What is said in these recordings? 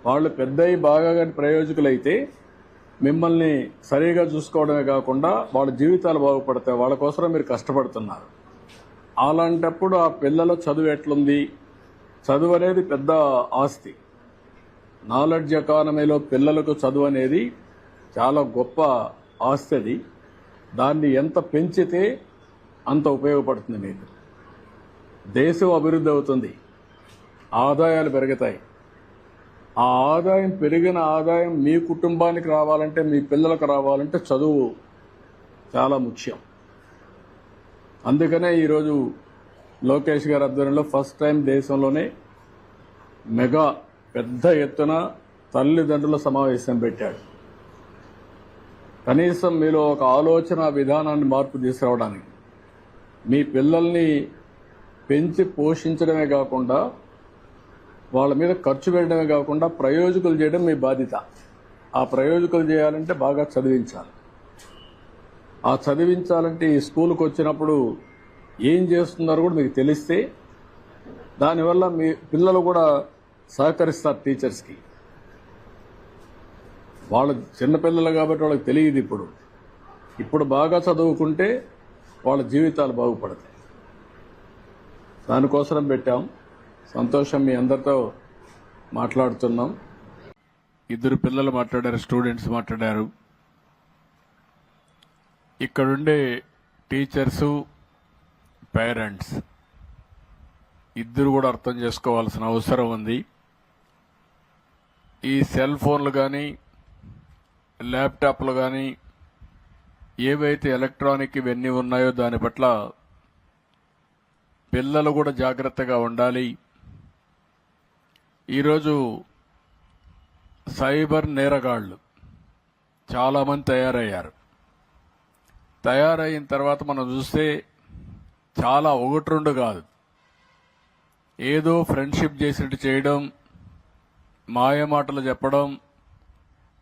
వాళ్ళు పెద్దయి బాగా ప్రయోజకులైతే మిమ్మల్ని సరిగా చూసుకోవడమే కాకుండా వాళ్ళ జీవితాలు బాగుపడతాయి. వాళ్ళ కోసం మీరు కష్టపడుతున్నారు. అలాంటప్పుడు ఆ పిల్లల చదువు ఎట్లుంది? చదువు అనేది పెద్ద ఆస్తి. నాలెడ్జ్ ఎకానమీలో పిల్లలకు చదువు అనేది చాలా గొప్ప ఆస్తి. అది దాన్ని ఎంత పెంచితే అంత ఉపయోగపడుతుంది. మీకు దేశం అభివృద్ధి అవుతుంది, ఆదాయాలు పెరుగుతాయి. ఆ ఆదాయం పెరిగిన ఆదాయం మీ కుటుంబానికి రావాలంటే, మీ పిల్లలకు రావాలంటే చదువు చాలా ముఖ్యం. అందుకనే ఈరోజు లోకేష్ గారి ఆధ్వర్యంలో ఫస్ట్ టైం దేశంలోనే మెగా పెద్ద ఎత్తున తల్లిదండ్రుల సమావేశం పెట్టాడు. కనీసం మీలో ఒక ఆలోచన విధానాన్ని మార్పు తీసుకురావడానికి, మీ పిల్లల్ని పెంచి పోషించడమే కాకుండా వాళ్ళ మీద ఖర్చు పెట్టడమే కాకుండా ప్రయోజకులు చేయడం మీ బాధ్యత. ఆ ప్రయోజకులు చేయాలంటే బాగా చదివించాలి. ఆ చదివించాలంటే ఈ స్కూల్కి వచ్చినప్పుడు ఏం చేస్తున్నారో కూడా మీకు తెలిస్తే దానివల్ల మీ పిల్లలు కూడా సహకరిస్తారు టీచర్స్కి. వాళ్ళు చిన్నపిల్లలు కాబట్టి వాళ్ళకి తెలియదు. ఇప్పుడు బాగా చదువుకుంటే వాళ్ళ జీవితాలు బాగుపడతాయి. దానికోసం పెట్టాం. సంతోషం, మీ అందరితో మాట్లాడుతున్నాం. ఇద్దరు పిల్లలు మాట్లాడారు, స్టూడెంట్స్ మాట్లాడారు. ఇక్కడుండే టీచర్సు, పేరెంట్స్ ఇద్దరు కూడా అర్థం చేసుకోవాల్సిన అవసరం ఉంది. ఈ సెల్ ఫోన్లు కానీ ల్యాప్టాప్లు కానీ ఏవైతే ఎలక్ట్రానిక్ ఇవన్నీ ఉన్నాయో దాని పట్ల పిల్లలు కూడా జాగ్రత్తగా ఉండాలి. ఈరోజు సైబర్ నేరగాళ్లు చాలామంది తయారయిన తర్వాత మనం చూస్తే చాలా ఒకటి రెండు కాదు, ఏదో ఫ్రెండ్షిప్ చేసినట్టు చేయడం, మాయమాటలు చెప్పడం,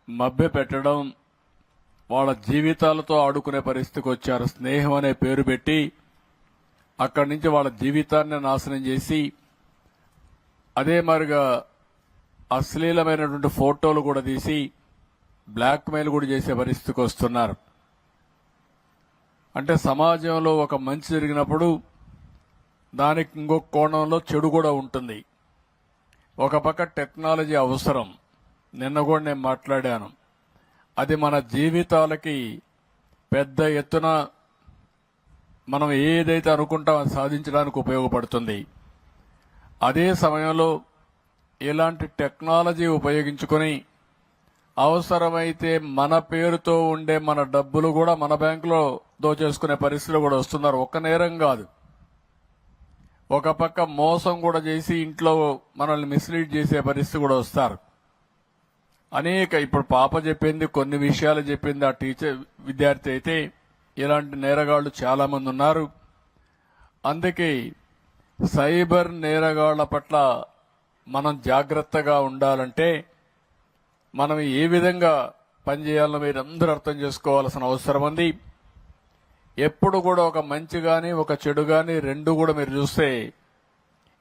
మభ్య పెట్టడం, వాళ్ళ జీవితాలతో ఆడుకునే పరిస్థితికి వచ్చారు. స్నేహం అనే పేరు పెట్టి అక్కడి నుంచి వాళ్ళ జీవితాన్ని నాశనం చేసి అదే మరిగా అశ్లీలమైనటువంటి ఫోటోలు కూడా తీసి బ్లాక్మెయిల్ కూడా చేసే పరిస్థితికి వస్తున్నారు. అంటే సమాజంలో ఒక మంచి జరిగినప్పుడు దానికి ఇంకొక కోణంలో చెడు కూడా ఉంటుంది. ఒక పక్క టెక్నాలజీ అవసరం, నిన్న కూడా నేను మాట్లాడాను. అది మన జీవితాలకి పెద్ద ఎత్తున మనం ఏదైతే అనుకుంటామో అది సాధించడానికి ఉపయోగపడుతుంది. అదే సమయంలో ఇలాంటి టెక్నాలజీ ఉపయోగించుకొని అవసరమైతే మన పేరుతో ఉండే మన డబ్బులు కూడా మన బ్యాంకులో దోచేసుకునే పరిస్థితులు కూడా వస్తున్నారు. ఒక్క నేరం కాదు, ఒక పక్క మోసం కూడా చేసి ఇంట్లో మనల్ని మిస్లీడ్ చేసే పరిస్థితి కూడా వస్తారు. ఇప్పుడు పాప చెప్పింది, కొన్ని విషయాలు చెప్పింది ఆ టీచర్ విద్యార్థి అయితే, ఇలాంటి నేరగాళ్లు చాలా మంది ఉన్నారు. అందుకే సైబర్ నేరగాళ్ల పట్ల మనం జాగ్రత్తగా ఉండాలంటే మనం ఏ విధంగా పనిచేయాలో మీరందరూ అర్థం చేసుకోవాల్సిన అవసరం ఉంది. ఎప్పుడు కూడా ఒక మంచి గాని ఒక చెడు గాని రెండు కూడా మీరు చూస్తే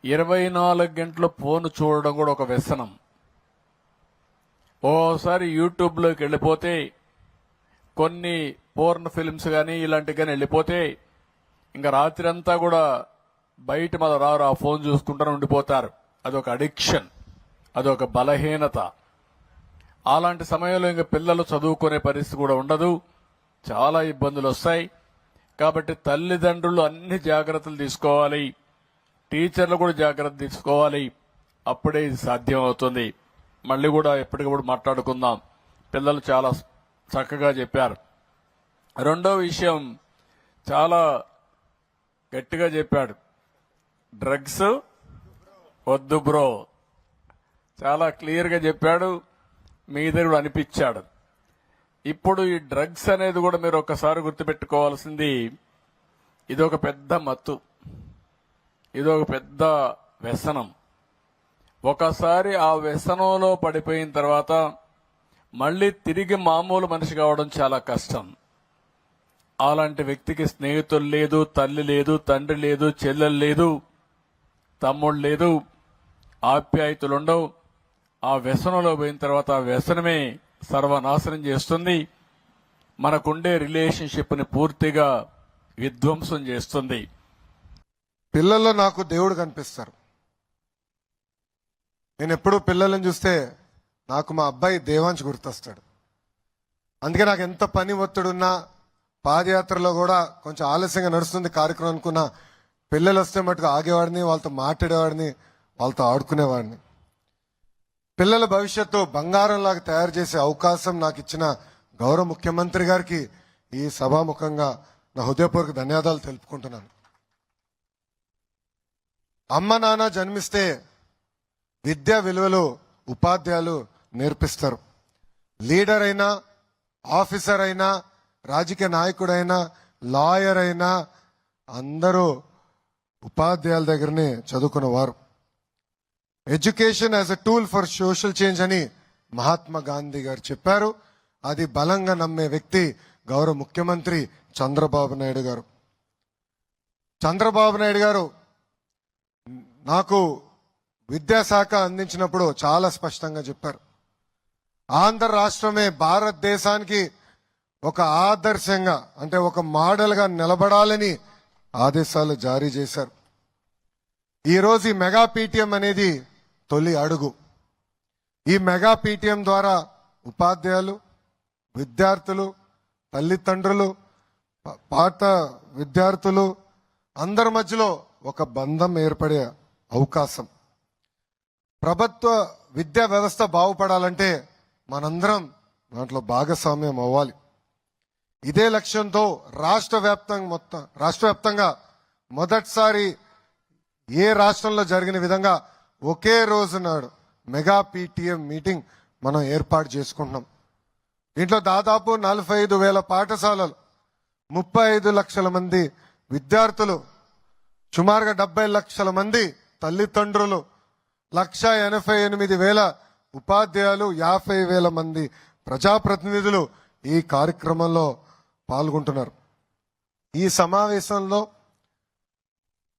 24 గంటలు ఫోన్ చూడడం కూడా ఒక వ్యసనం. ఓసారి యూట్యూబ్లోకి వెళ్ళిపోతే కొన్ని పోర్న్ ఫిల్మ్స్ కానీ ఇలాంటివి కానీ వెళ్ళిపోతే ఇంకా రాత్రి అంతా కూడా బయట మన రారు, ఆ ఫోన్ చూసుకుంటూ ఉండిపోతారు. అదొక అడిక్షన్, అదొక బలహీనత. అలాంటి సమయంలో ఇంకా పిల్లలు చదువుకునే పరిస్థితి కూడా ఉండదు, చాలా ఇబ్బందులు వస్తాయి. కాబట్టి తల్లిదండ్రులు అన్ని జాగ్రత్తలు తీసుకోవాలి, టీచర్లు కూడా జాగ్రత్త తీసుకోవాలి. అప్పుడే ఇది సాధ్యం అవుతుంది. మళ్ళీ కూడా ఎప్పటికప్పుడు మాట్లాడుకుందాం. పిల్లలు చాలా చక్కగా చెప్పారు. రెండో విషయం చాలా గట్టిగా చెప్పాడు, డ్రగ్స్ వద్దు బ్రో. చాలా క్లియర్గా చెప్పాడు, మీ దగ్గర కూడా అనిపించాడు. ఇప్పుడు ఈ డ్రగ్స్ అనేది కూడా మీరు ఒక్కసారి గుర్తుపెట్టుకోవాల్సింది, ఇదొక పెద్ద మత్తు, ఇదొక పెద్ద వ్యసనం. ఒకసారి ఆ వ్యసనంలో పడిపోయిన తర్వాత మళ్లీ తిరిగి మామూలు మనిషి కావడం చాలా కష్టం. అలాంటి వ్యక్తికి స్నేహితులు లేదు, తల్లి లేదు, తండ్రి లేదు, చెల్లెలు లేదు, తమ్ముడు లేదు, ఆప్యాయతలుండవు. ఆ వ్యసనంలో పోయిన తర్వాత ఆ వ్యసనమే సర్వనాశనం చేస్తుంది. మనకుండే రిలేషన్షిప్ ని పూర్తిగా విధ్వంసం చేస్తుంది. పిల్లల్లో నాకు దేవుడు కనిపిస్తారు. నేను ఎప్పుడూ పిల్లలను చూస్తే నాకు మా అబ్బాయి దేవాంశ్ గుర్తొస్తాడు. అందుకే నాకు ఎంత పని ఒత్తిడున్నా పాదయాత్రలో కూడా కొంచెం ఆలస్యంగా నడుస్తుంది కార్యక్రమం అనుకున్నా పిల్లలు వస్తే మటుకు ఆగేవాడిని, వాళ్ళతో మాట్లాడేవాడిని, వాళ్ళతో ఆడుకునేవాడిని. పిల్లల భవిష్యత్తు బంగారంలాగా తయారు చేసే అవకాశం నాకు ఇచ్చిన గౌరవ ముఖ్యమంత్రి గారికి ఈ సభాముఖంగా నా హృదయపూర్వక ధన్యవాదాలు తెలుపుకుంటున్నాను. అమ్మ నాన్న జన్మిస్తే విద్యా విలువలు ఉపాధ్యాయులు నేర్పిస్తారు. లీడర్ అయినా, ఆఫీసర్ అయినా, రాజకీయ నాయకుడైనా, లాయర్ అయినా అందరూ ఉపాధ్యాయుల దగ్గరనే చదువుకున్నవారు. Education as a tool for social change అని మహాత్మా గాంధీ గారు చెప్పారు. అది బలంగా నమ్మే వ్యక్తి గౌరవ ముఖ్యమంత్రి చంద్రబాబు నాయుడు గారు. చంద్రబాబు నాయుడు గారు నాకు విద్యాశాఖ అందించినప్పుడు చాలా స్పష్టంగా చెప్పారు. ఆంధ్ర రాష్ట్రమే భారతదేశానికి ఒక ఆదర్శంగా, అంటే ఒక మోడల్గా నిలబడాలని ఆదేశాలు జారీ చేశారు. ఈరోజు ఈ మెగా పీటీఎం అనేది తొలి అడుగు. ఈ మెగా పీటీఎం ద్వారా ఉపాధ్యాయులు, విద్యార్థులు, తల్లిదండ్రులు, పాత విద్యార్థులు అందరి మధ్యలో ఒక బంధం ఏర్పడే అవకాశం. ప్రభుత్వ విద్యా వ్యవస్థ బాగుపడాలంటే మనందరం దాంట్లో భాగస్వామ్యం అవ్వాలి. ఇదే లక్ష్యంతో రాష్ట్ర వ్యాప్తంగా మొదటిసారి ఏ రాష్ట్రంలో జరిగిన విధంగా ఒకే రోజు నాడు మెగా పీటీఎం మీటింగ్ మనం ఏర్పాటు చేసుకుంటున్నాం. దీంట్లో దాదాపు 45,000 పాఠశాలలు, 35 లక్షల మంది విద్యార్థులు, సుమారుగా 70 లక్షల మంది తల్లిదండ్రులు, 1,88,000 ఉపాధ్యాయులు, 50,000 మంది ప్రజాప్రతినిధులు ఈ కార్యక్రమంలో పాల్గొంటున్నారు. ఈ సమావేశంలో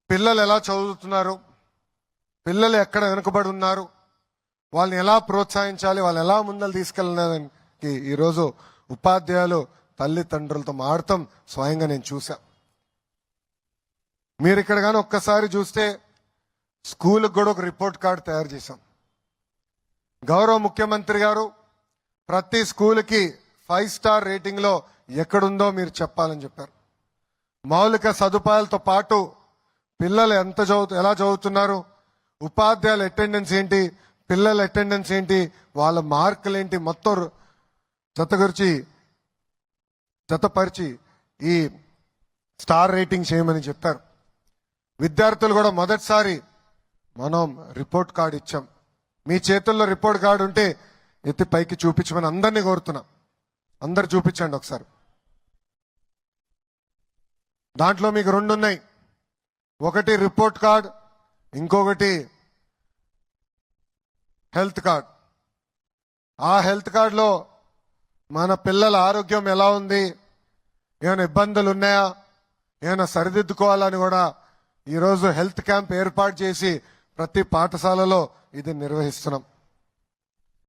పిల్లలు ఎలా చదువుతున్నారు, పిల్లలు ఎక్కడ వెనుకబడి ఉన్నారు, వాళ్ళని ఎలా ప్రోత్సహించాలి, వాళ్ళు ఎలా ముందలు తీసుకెళ్ళడానికి ఈరోజు ఉపాధ్యాయులు తల్లిదండ్రులతో మాడతాం స్వయంగా నేను చూసా. మీరు ఇక్కడ కానీ ఒక్కసారి చూస్తే స్కూల్కి కూడా ఒక రిపోర్ట్ కార్డు తయారు చేశాం. గౌరవ ముఖ్యమంత్రి గారు ప్రతి స్కూల్కి 5 స్టార్ రేటింగ్ లో ఎక్కడుందో మీరు చెప్పాలని చెప్పారు. మౌలిక సదుపాయాలతో పాటు పిల్లలు ఎలా చదువుతున్నారు, ఉపాధ్యాయుల అటెండెన్స్ ఏంటి, పిల్లల అటెండెన్స్ ఏంటి, వాళ్ళ మార్కులు ఏంటి, మొత్తం జతపరిచి ఈ స్టార్ రేటింగ్ చేయమని చెప్పారు. విద్యార్థులు కూడా మొదటిసారి మనం రిపోర్ట్ కార్డు ఇచ్చాం. మీ చేతుల్లో రిపోర్ట్ కార్డు ఉంటే ఎత్తి పైకి చూపించమని అందరినీ కోరుతున్నా. అందరు చూపించండి ఒకసారి. దాంట్లో మీకు 2 ఉన్నాయి. ఒకటి రిపోర్ట్ కార్డ్, ఇంకొకటి హెల్త్ కార్డ్. ఆ హెల్త్ కార్డులో మన పిల్లల ఆరోగ్యం ఎలా ఉంది, ఏమైనా ఇబ్బందులు ఉన్నాయా, ఏమైనా సరిదిద్దుకోవాలని కూడా ఈరోజు హెల్త్ క్యాంప్ ఏర్పాటు చేసి ప్రతి పాఠశాలలో ఇది నిర్వహిస్తున్నాం.